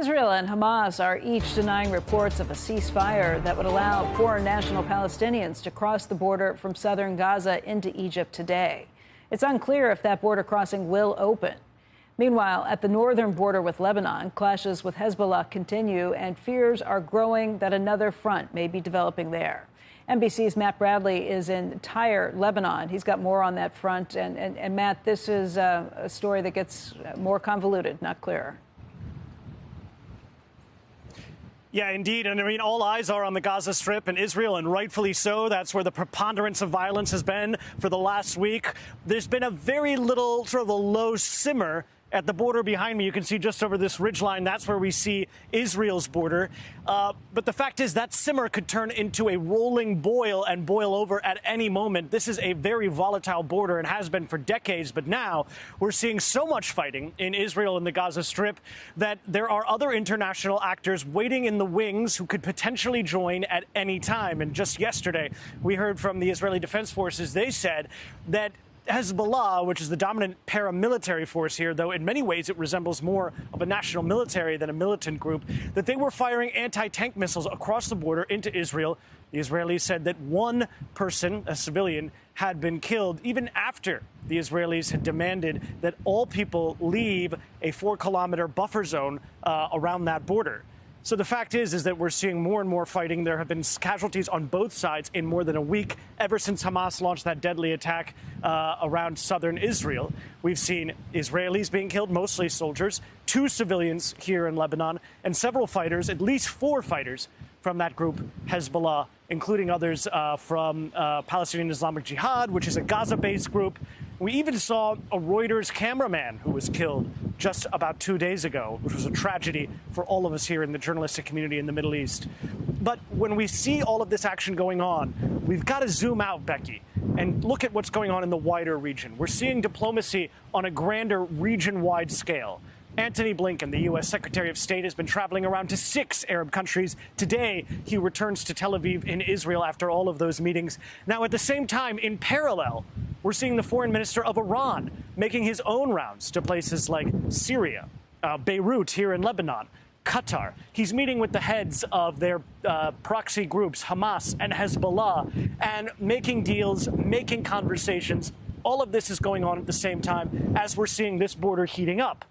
Israel and Hamas are each denying reports of a ceasefire that would allow foreign national Palestinians to cross the border from southern Gaza into Egypt today. It's unclear if that border crossing will open. Meanwhile, at the northern border with Lebanon, clashes with Hezbollah continue, and fears are growing that another front may be developing there. NBC's Matt Bradley is in Tyre, Lebanon. He's got more on that front. And Matt, this is a story that gets more convoluted, not clearer. Yeah, indeed. And I mean, all eyes are on the Gaza Strip and Israel, and rightfully so. That's where the preponderance of violence has been for the last week. There's been a very little sort of a low simmer at the border behind me. You can see just over this ridgeline, that's where we see Israel's border. But the fact is that simmer could turn into a rolling boil and boil over at any moment. This is a very volatile border and has been for decades. But now we're seeing so much fighting in Israel and the Gaza Strip that there are other international actors waiting in the wings who could potentially join at any time. And just yesterday, we heard from the Israeli Defense Forces. They said that Hezbollah, which is the dominant paramilitary force here, though in many ways it resembles more of a national military than a militant group, that they were firing anti-tank missiles across the border into Israel. The Israelis said that one person, a civilian, had been killed even after the Israelis had demanded that all people leave a 4-kilometer buffer zone around that border. So the fact is that we're seeing more and more fighting. There have been casualties on both sides in more than a week ever since Hamas launched that deadly attack around southern Israel. We've seen Israelis being killed, mostly soldiers, 2 civilians here in Lebanon, and several fighters, at least 4 fighters from that group, Hezbollah, including others from Palestinian Islamic Jihad, which is a Gaza-based group. We even saw a Reuters cameraman who was killed just about 2 days ago, which was a tragedy for all of us here in the journalistic community in the Middle East. But when we see all of this action going on, we've got to zoom out, Becky, and look at what's going on in the wider region. We're seeing diplomacy on a grander region-wide scale. Antony Blinken, the U.S. Secretary of State, has been traveling around to 6 Arab countries. Today, he returns to Tel Aviv in Israel after all of those meetings. Now, at the same time, in parallel, we're seeing the foreign minister of Iran making his own rounds to places like Syria, Beirut here in Lebanon, Qatar. He's meeting with the heads of their proxy groups, Hamas and Hezbollah, and making deals, making conversations. All of this is going on at the same time as we're seeing this border heating up.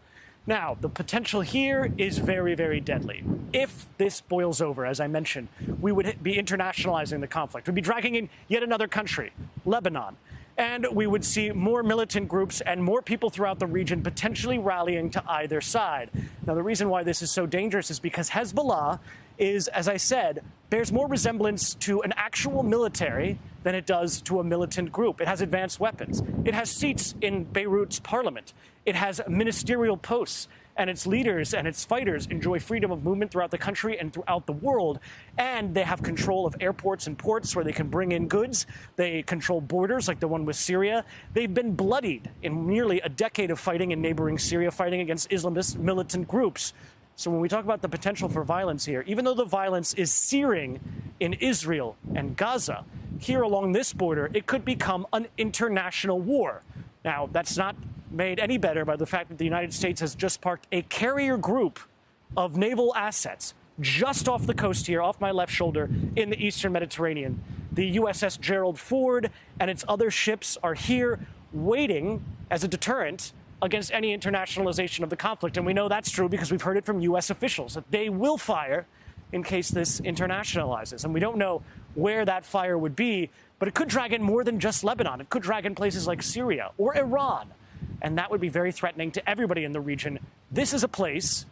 Now, the potential here is very, very deadly. If this boils over, as I mentioned, we would be internationalizing the conflict. We'd be dragging in yet another country, Lebanon. And we would see more militant groups and more people throughout the region potentially rallying to either side. Now, the reason why this is so dangerous is because Hezbollah is, as I said, bears more resemblance to an actual military than it does to a militant group. It has advanced weapons. It has seats in Beirut's parliament. It has ministerial posts, and its leaders and its fighters enjoy freedom of movement throughout the country and throughout the world. And they have control of airports and ports where they can bring in goods. They control borders like the one with Syria. They've been bloodied in nearly a decade of fighting in neighboring Syria, fighting against Islamist militant groups. So when we talk about the potential for violence here, even though the violence is searing in Israel and Gaza, here along this border, it could become an international war. Now, that's not made any better by the fact that the United States has just parked a carrier group of naval assets just off the coast here, off my left shoulder, in the eastern Mediterranean. The USS Gerald Ford and its other ships are here waiting as a deterrent against any internationalization of the conflict. And we know that's true because we've heard it from U.S. officials, that they will fire in case this internationalizes. And we don't know where that fire would be, but it could drag in more than just Lebanon. It could drag in places like Syria or Iran. And that would be very threatening to everybody in the region. This is a place,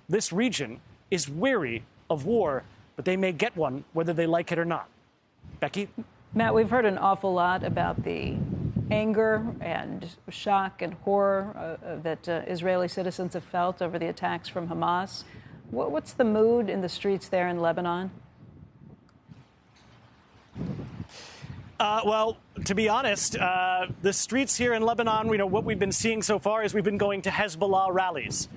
this region, is weary of war, but they may get one whether they like it or not. Becky? Matt, we've heard an awful lot about the anger and shock and horror that Israeli citizens have felt over the attacks from Hamas. What's the mood in the streets there in Lebanon? Well, to be honest, the streets here in Lebanon, what we've been seeing so far is we've been going to Hezbollah rallies.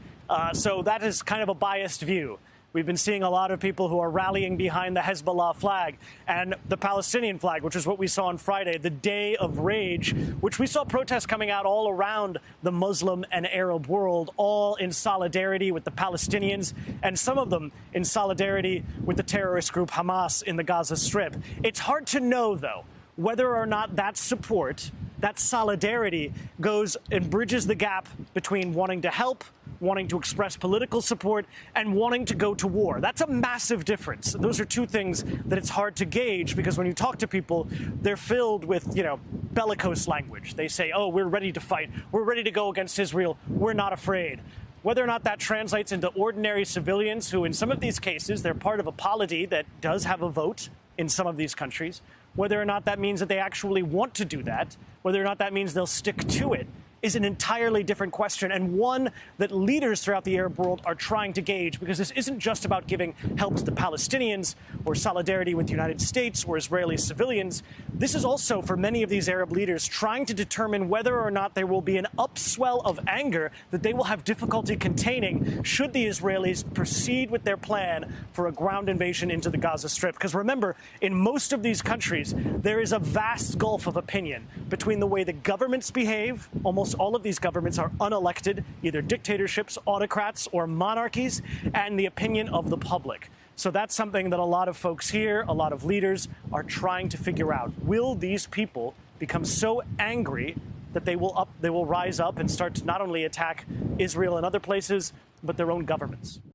So that is kind of a biased view. We've been seeing a lot of people who are rallying behind the Hezbollah flag and the Palestinian flag, which is what we saw on Friday, the day of rage, which we saw protests coming out all around the Muslim and Arab world, all in solidarity with the Palestinians, and some of them in solidarity with the terrorist group Hamas in the Gaza Strip. It's hard to know, though, whether or not that support, that solidarity, goes and bridges the gap between wanting to help, wanting to express political support, and wanting to go to war. That's a massive difference. Those are two things that it's hard to gauge, because when you talk to people, they're filled with, bellicose language. They say, oh, we're ready to fight. We're ready to go against Israel. We're not afraid. Whether or not that translates into ordinary civilians who, in some of these cases, they're part of a polity that does have a vote in some of these countries, whether or not that means that they actually want to do that, whether or not that means they'll stick to it, is an entirely different question, and one that leaders throughout the Arab world are trying to gauge, because this isn't just about giving help to the Palestinians or solidarity with the United States or Israeli civilians. This is also, for many of these Arab leaders, trying to determine whether or not there will be an upswell of anger that they will have difficulty containing should the Israelis proceed with their plan for a ground invasion into the Gaza Strip. Because remember, in most of these countries, there is a vast gulf of opinion between the way the governments behave. Almost all of these governments are unelected, either dictatorships, autocrats, or monarchies, and the opinion of the public. So that's something that a lot of folks here, a lot of leaders, are trying to figure out. Will these people become so angry that they will rise up and start to not only attack Israel and other places, but their own governments?